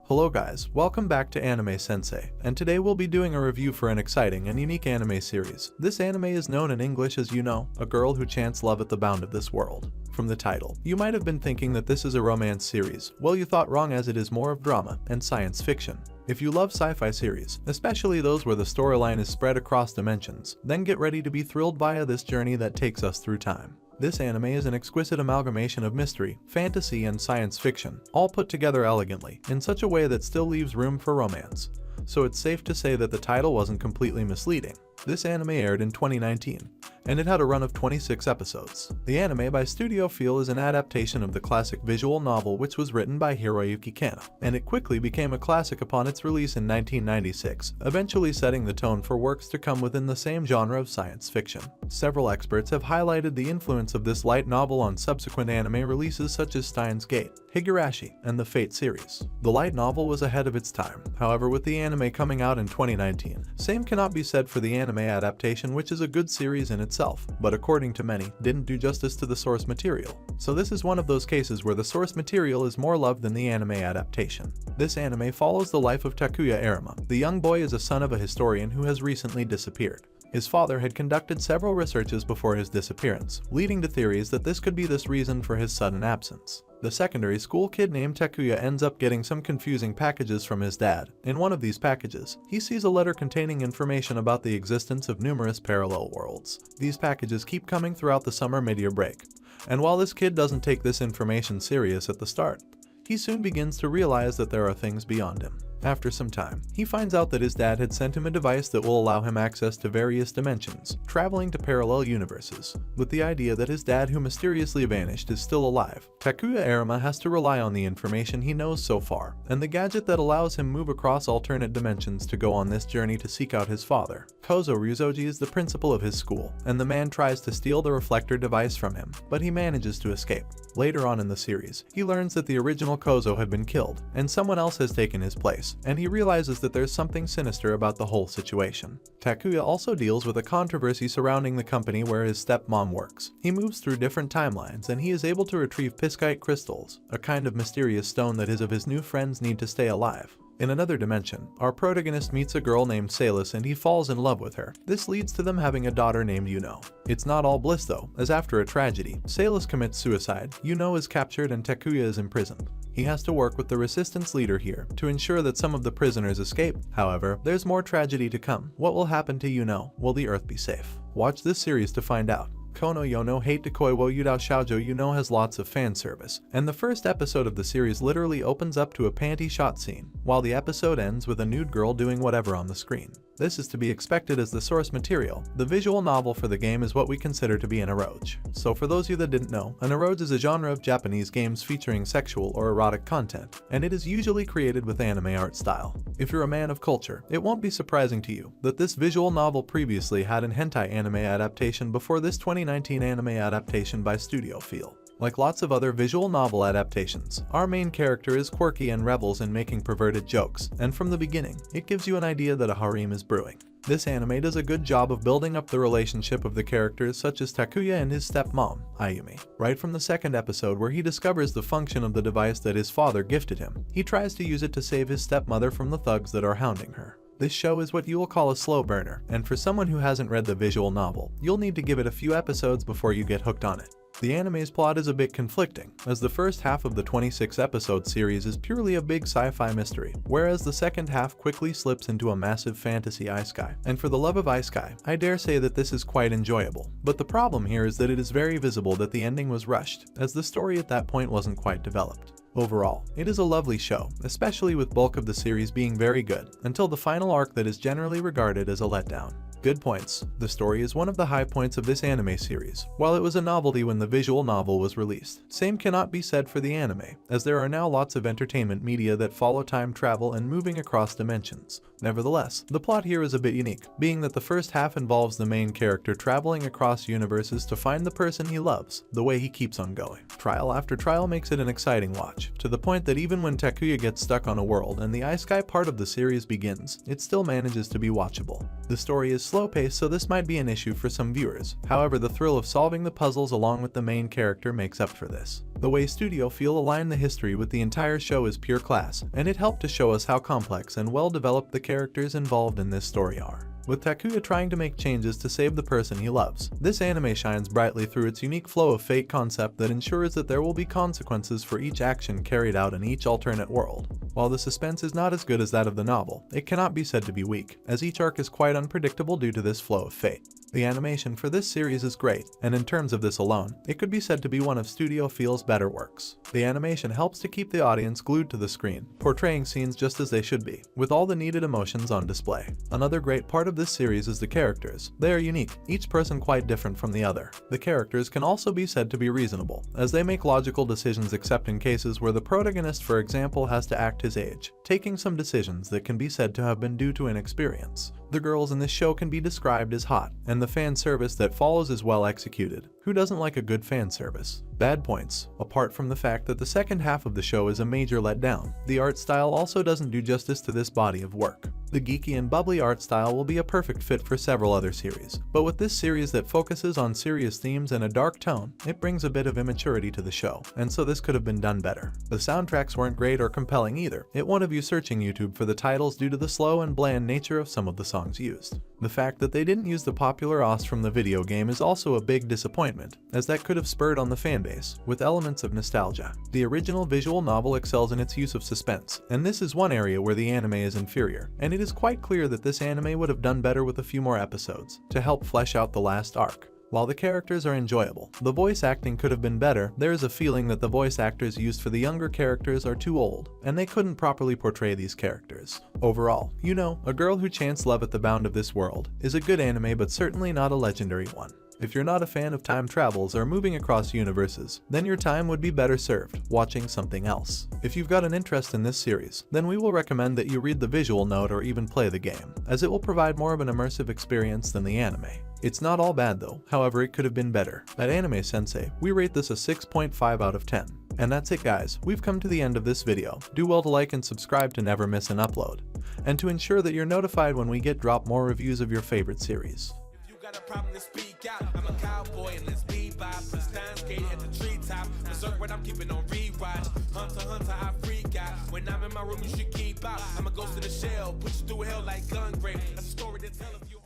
Hello guys, welcome back to Anime Sensei, and today we'll be doing a review for an exciting and unique anime series. This anime is known in English as a girl who chants love at the bound of this world. From the title, you might have been thinking that this is a romance series. Well, you thought wrong, as it is more of drama and science fiction. If you love sci-fi series, especially those where the storyline is spread across dimensions, then get ready to be thrilled via this journey that takes us through time. This anime is an exquisite amalgamation of mystery, fantasy, and science fiction, all put together elegantly, in such a way that still leaves room for romance. So it's safe to say that the title wasn't completely misleading. This anime aired in 2019, and it had a run of 26 episodes. The anime by Studio Feel is an adaptation of the classic visual novel, which was written by Hiroyuki Kanno, and it quickly became a classic upon its release in 1996, eventually setting the tone for works to come within the same genre of science fiction. Several experts have highlighted the influence of this light novel on subsequent anime releases such as 𝐒𝐡𝐚𝐧𝐬𝐭, Higurashi, and the Fate series. The light novel was ahead of its time, however, with the anime coming out in 2019. Same cannot be said for the anime adaptation, which is a good series in itself, but according to many, didn't do justice to the source material. So this is one of those cases where the source material is more loved than the anime adaptation. This anime follows the life of Takuya Arima. The young boy is a son of a historian who has recently disappeared. His father had conducted several researches before his disappearance, leading to theories that this could be the reason for his sudden absence. The secondary school kid named Takuya ends up getting some confusing packages from his dad. In one of these packages, he sees a letter containing information about the existence of numerous parallel worlds. These packages keep coming throughout the summer mid-year break, and while this kid doesn't take this information serious at the start, he soon begins to realize that there are things beyond him. After some time, he finds out that his dad had sent him a device that will allow him access to various dimensions, traveling to parallel universes. With the idea that his dad, who mysteriously vanished, is still alive, Takuya Arima has to rely on the information he knows so far, and the gadget that allows him move across alternate dimensions to go on this journey to seek out his father. Kozo Ryuzoji is the principal of his school, and the man tries to steal the reflector device from him, but he manages to escape. Later on in the series, he learns that the original Kozo had been killed, and someone else has taken his place, and he realizes that there's something sinister about the whole situation. Takuya also deals with a controversy surrounding the company where his stepmom works. He moves through different timelines, and he is able to retrieve 𝐒𝐴𝐻𝐼𝐻 crystals, a kind of mysterious stone that his new friends need to stay alive. In another dimension, our protagonist meets a girl named 𝐒𝐿𝐴 and he falls in love with her. This leads to them having a daughter named Yuno. It's not all bliss though, as after a tragedy, 𝐒𝐿𝐴 commits suicide, Yuno is captured, and Takuya is imprisoned. He has to work with the resistance leader here to ensure that some of the prisoners escape. However, there's more tragedy to come. What will happen to Yuno? Will the Earth be safe? Watch this series to find out. Kono Yono Hate Koi wo Utau Shoujo has lots of fan service, and the first episode of the series literally opens up to a panty shot scene, while the episode ends with a nude girl doing whatever on the screen. This is to be expected as the source material. The visual novel for the game is what we consider to be an eroge. So for those of you that didn't know, an eroge is a genre of Japanese games featuring sexual or erotic content, and it is usually created with anime art style. If you're a man of culture, it won't be surprising to you that this visual novel previously had an hentai anime adaptation before this 2019 anime adaptation by Studio Feel. Like lots of other visual novel adaptations, our main character is quirky and revels in making perverted jokes, and from the beginning, it gives you an idea that a harem is brewing. This anime does a good job of building up the relationship of the characters such as Takuya and his stepmom, Ayumi. Right from the second episode, where he discovers the function of the device that his father gifted him, he tries to use it to save his stepmother from the thugs that are hounding her. This show is what you will call a slow burner, and for someone who hasn't read the visual novel, you'll need to give it a few episodes before you get hooked on it. The anime's plot is a bit conflicting, as the first half of the 26-episode series is purely a big sci-fi mystery, whereas the second half quickly slips into a massive fantasy isekai. And for the love of isekai, I dare say that this is quite enjoyable. But the problem here is that it is very visible that the ending was rushed, as the story at that point wasn't quite developed. Overall, it is a lovely show, especially with bulk of the series being very good, until the final arc that is generally regarded as a letdown. Good points. The story is one of the high points of this anime series, while it was a novelty when the visual novel was released. Same cannot be said for the anime, as there are now lots of entertainment media that follow time travel and moving across dimensions. Nevertheless, the plot here is a bit unique, being that the first half involves the main character traveling across universes to find the person he loves, the way he keeps on going. Trial after trial makes it an exciting watch, to the point that even when Takuya gets stuck on a world and the isekai part of the series begins, it still manages to be watchable. The story is slow-paced, so this might be an issue for some viewers. However, the thrill of solving the puzzles along with the main character makes up for this. The way Studio Feel aligned the history with the entire show is pure class, and it helped to show us how complex and well-developed the characters involved in this story are. With Takuya trying to make changes to save the person he loves, this anime shines brightly through its unique flow of fate concept that ensures that there will be consequences for each action carried out in each alternate world. While the suspense is not as good as that of the novel, it cannot be said to be weak, as each arc is quite unpredictable due to this flow of fate. The animation for this series is great, and in terms of this alone, it could be said to be one of Studio Feel's better works. The animation helps to keep the audience glued to the screen, portraying scenes just as they should be, with all the needed emotions on display. Another great part of this series is the characters. They are unique, each person quite different from the other. The characters can also be said to be reasonable, as they make logical decisions except in cases where the protagonist, for example, has to act his age, taking some decisions that can be said to have been due to inexperience. The girls in this show can be described as hot, and the fan service that follows is well executed. Who doesn't like a good fan service? Bad points. Apart from the fact that the second half of the show is a major letdown, the art style also doesn't do justice to this body of work. The geeky and bubbly art style will be a perfect fit for several other series, but with this series that focuses on serious themes and a dark tone, it brings a bit of immaturity to the show, and so this could have been done better. The soundtracks weren't great or compelling either. It won a view searching YouTube for the titles due to the slow and bland nature of some of the songs used. The fact that they didn't use the popular OST from the video game is also a big disappointment, as that could have spurred on the fanbase, with elements of nostalgia. The original visual novel excels in its use of suspense, and this is one area where the anime is inferior, and it is quite clear that this anime would have done better with a few more episodes, to help flesh out the last arc. While the characters are enjoyable, the voice acting could have been better. There is a feeling that the voice actors used for the younger characters are too old, and they couldn't properly portray these characters. Overall, A Girl Who Chants Love at the Bound of This World is a good anime, but certainly not a legendary one. If you're not a fan of time travels or moving across universes, then your time would be better served watching something else. If you've got an interest in this series, then we will recommend that you read the visual note or even play the game, as it will provide more of an immersive experience than the anime. It's not all bad though, however it could have been better. At Anime Sensei, we rate this a 6.5 out of 10. And that's it guys, we've come to the end of this video. Do well to like and subscribe to never miss an upload, and to ensure that you're notified when we drop more reviews of your favorite series. Got a problem to speak out. I'm a cowboy and let's be by. Put stand skate at the treetop. Berserk what I'm keeping on rewatch. Hunter, I freak out. When I'm in my room, you should keep out. I'm a ghost in the shell. Push you through hell like gun grave. That's a story to tell of you.